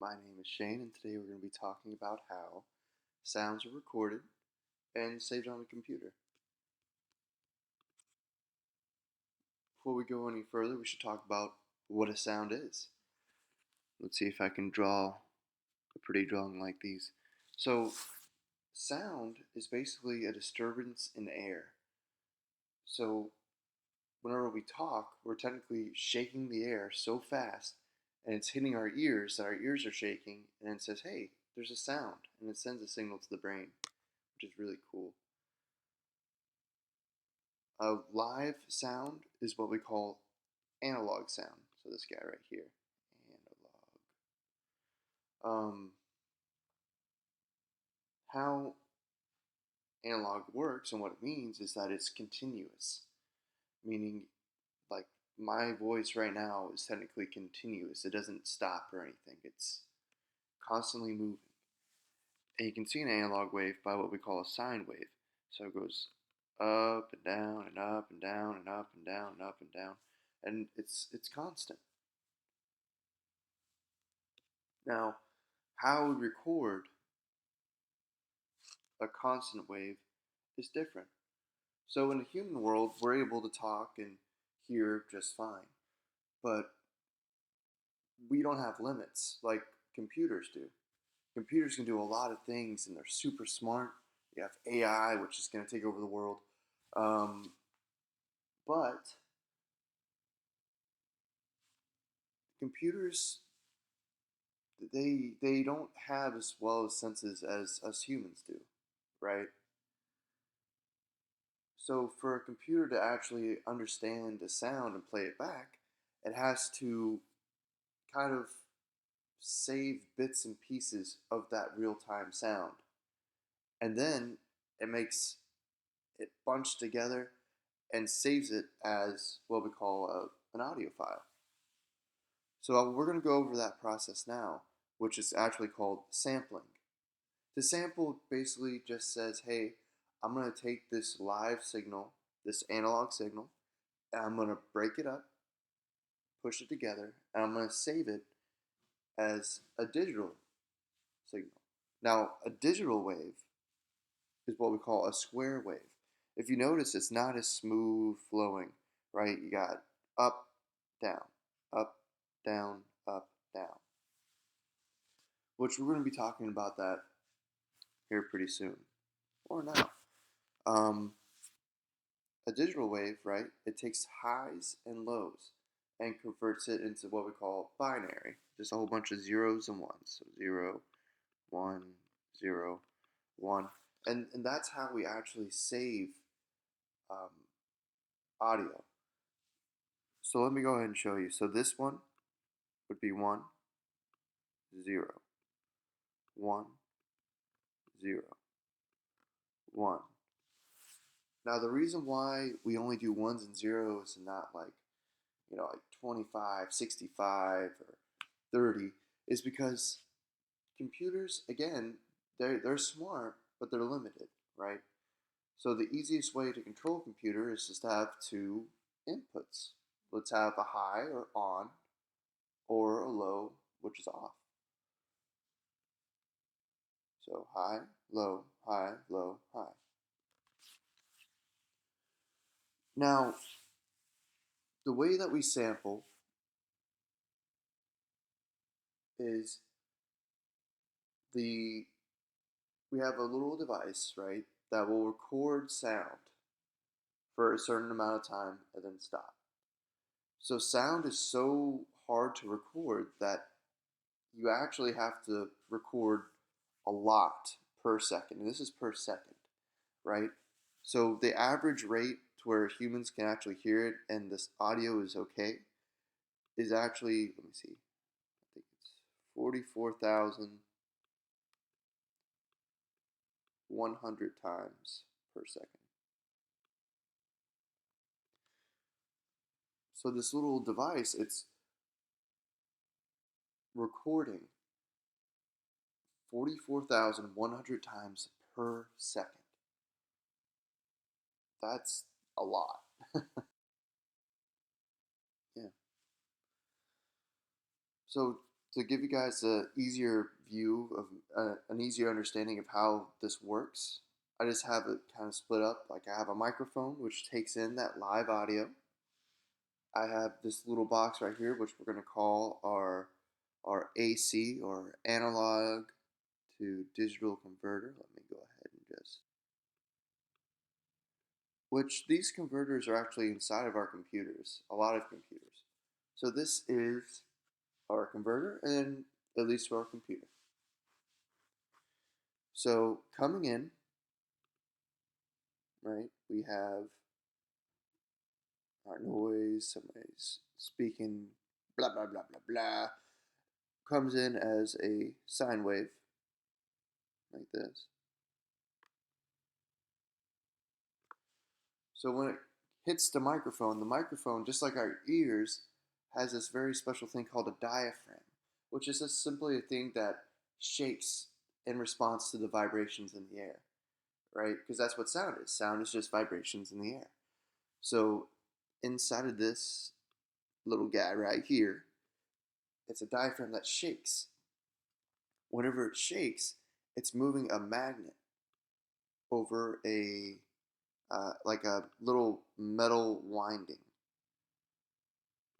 My name is Shane, and today we're going to be talking about how sounds are recorded and saved on a computer. Before we go any further, we should talk about what a sound is. Let's see if I can draw a pretty drawing like these. So, sound is basically a disturbance in air. So, whenever we talk, we're technically shaking the air so fast and it's hitting our ears that our ears are shaking, and it says, hey, there's a sound, and it sends a signal to the brain, which is really cool. A live sound is what we call analog sound. So this guy right here, analog. How analog works and what it means is that it's continuous, meaning like my voice right now is technically continuous. It doesn't stop or anything. It's constantly moving. And you can see an analog wave by what we call a sine wave. So it goes up and down and up and down and up and down and up and down, and it's constant. Now, how we record a constant wave is different. So in the human world, we're able to talk and hear just fine, but we don't have limits like computers do. Computers can do a lot of things, and they're super smart. You have AI, which is going to take over the world, um, but computers they don't have as well as senses as us humans do, right? So for a computer to actually understand a sound and play it back, it has to kind of save bits and pieces of that real-time sound. And then it makes it bunched together and saves it as what we call an audio file. So we're going to go over that process now, which is actually called sampling. The sample basically just says, hey, I'm going to take this live signal, this analog signal, and I'm going to break it up, push it together, and I'm going to save it as a digital signal. Now, a digital wave is what we call a square wave. If you notice, it's not as smooth flowing, right? You got up, down, up, down, up, down, which we're going to be talking about that here pretty soon, or now. Um, a digital wave, right? It takes highs and lows and converts it into what we call binary, just a whole bunch of zeros and ones. So 0, 1, 0, 1. And that's how we actually save um, audio. So let me go ahead and show you. So this one would be 1, 0, 1, 0, 1. Now the reason why we only do ones and zeros and not like 25, 65, or 30 is because computers, again, they're smart, but they're limited, right? So the easiest way to control a computer is just to have two inputs. Let's have a high or on, or a low, which is off. So high, low, high, low, high. Now, the way that we sample is the we have a little device, right, that will record sound for a certain amount of time and then stop. So sound is so hard to record that you actually have to record a lot per second. And this is per second, right? So the average rate to where humans can actually hear it and this audio is okay is actually, let me see, I think it's 44,100 times per second. So this little device, it's recording 44,100 times per second. That's a lot. Yeah. So to give you guys an easier view of an easier understanding of how this works, I just have it kind of split up. Like I have a microphone which takes in that live audio. I have this little box right here which we're going to call our AC, or analog to digital converter. Let me go ahead and just, which these converters are actually inside of our computers, a lot of computers. So this is our converter, and it leads to our computer. So coming in, right, we have our noise, somebody's speaking, blah, blah, blah, blah, blah, comes in as a sine wave, like this. So when it hits the microphone, just like our ears, has this very special thing called a diaphragm, which is just simply a thing that shakes in response to the vibrations in the air, right? Because that's what sound is. Sound is just vibrations in the air. So inside of this little guy right here, it's a diaphragm that shakes. Whenever it shakes, it's moving a magnet over a like a little metal winding.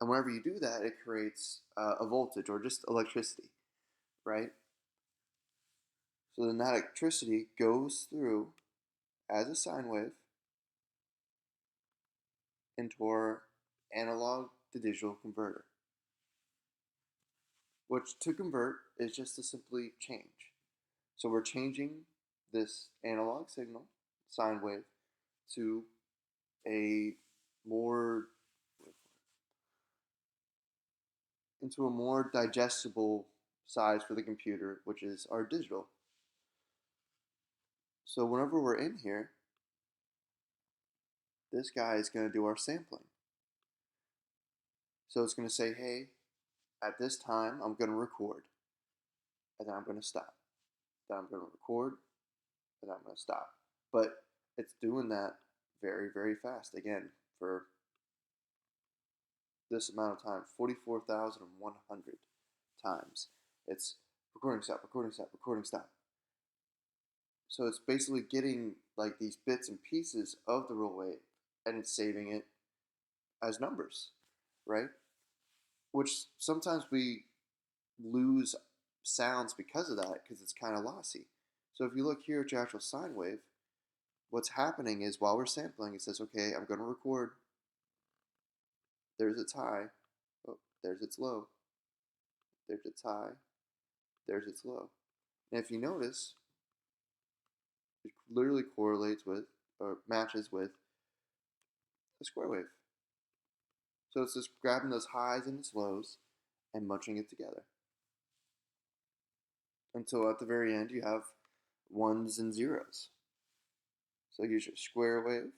And whenever you do that, it creates a voltage or just electricity, right? So then that electricity goes through as a sine wave into our analog to digital converter, which to convert is just to simply change. So we're changing this analog signal, sine wave, to a more into a more digestible size for the computer, which is our digital. So whenever we're in here, this guy is going to do our sampling. So it's going to say, hey, at this time, I'm going to record, and then I'm going to stop. Then I'm going to record, and then I'm going to stop. But it's doing that very, very fast. Again, for this amount of time, 44,100 times. It's recording, stop, recording, stop, recording, stop. So it's basically getting like these bits and pieces of the real wave, and it's saving it as numbers, right? Which sometimes we lose sounds because of that, because it's kind of lossy. So if you look here at your actual sine wave, what's happening is while we're sampling, it says, okay, I'm going to record. There's its high. Oh, there's its low. There's its high. There's its low. And if you notice, it literally correlates with, or matches with, a square wave. So it's just grabbing those highs and its lows and munching it together. Until at the very end you have ones and zeros. So here's your square wave.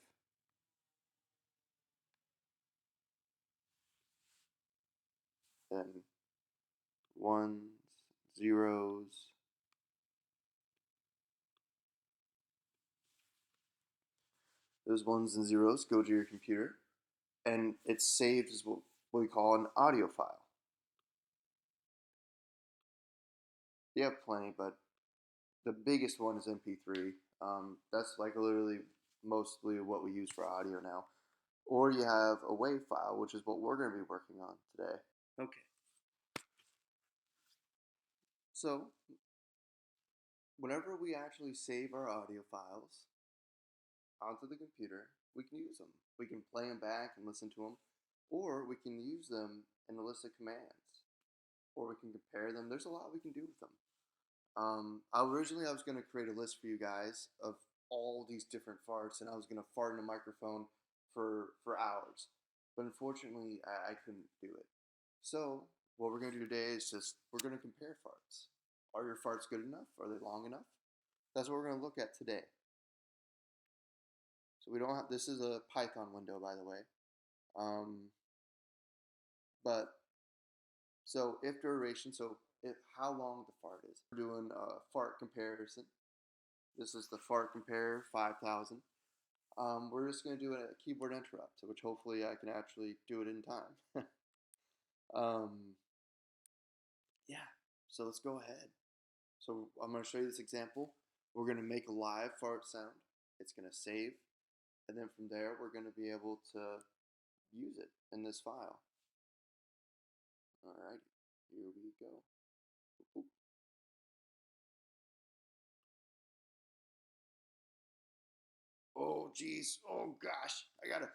Then ones, zeros. Those ones and zeros go to your computer, and it's saved as what we call an audio file. You have plenty, but the biggest one is MP3. That's like literally mostly what we use for audio now. Or you have a WAV file, which is what we're going to be working on today. Okay. So, whenever we actually save our audio files onto the computer, we can use them. We can play them back and listen to them, or we can use them in a list of commands, or we can compare them. There's a lot we can do with them. Originally I was going to create a list for you guys of all these different farts, and I was going to fart in a microphone for hours. But unfortunately, I couldn't do it. So what we're going to do today is we're going to compare farts. Are your farts good enough? Are they long enough? That's what we're going to look at today. So we don't have, this is a Python window, by the way. But so if duration, so if how long the fart is. We're doing a fart comparison. This is the fart compare 5000. We're just going to do a keyboard interrupt, which hopefully I can actually do it in time. Yeah, So let's go ahead. So I'm going to show you this example. We're going to make a live fart sound. It's going to save. And then from there, we're going to be able to use it in this file. Alright, here we go. Oop. Oh, geez. Oh, gosh. I gotta.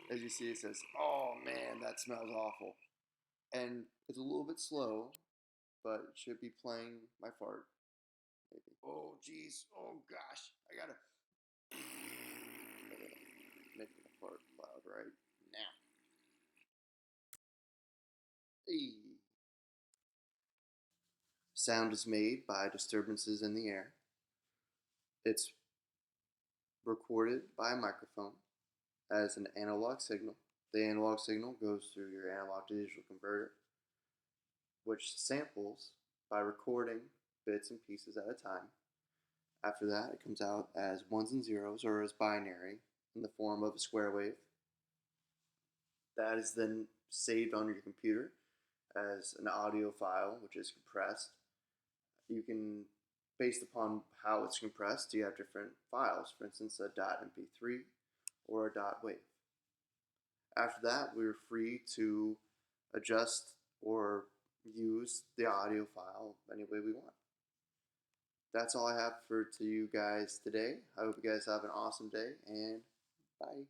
As you see, it says, "Oh man, that smells awful." And it's a little bit slow, but it should be playing my fart. Maybe. Oh, geez. Oh, gosh. I gotta. Make the fart loud right now. Hey. Sound is made by disturbances in the air. It's recorded by a microphone as an analog signal. The analog signal goes through your analog to digital converter, which samples by recording bits and pieces at a time. After that, it comes out as ones and zeros or as binary in the form of a square wave. That is then saved on your computer as an audio file, which is compressed. You can, based upon how it's compressed, you have different files. For instance, a .mp3 or a .wave. After that, we're free to adjust or use the audio file any way we want. That's all I have for to you guys today. I hope you guys have an awesome day, and bye.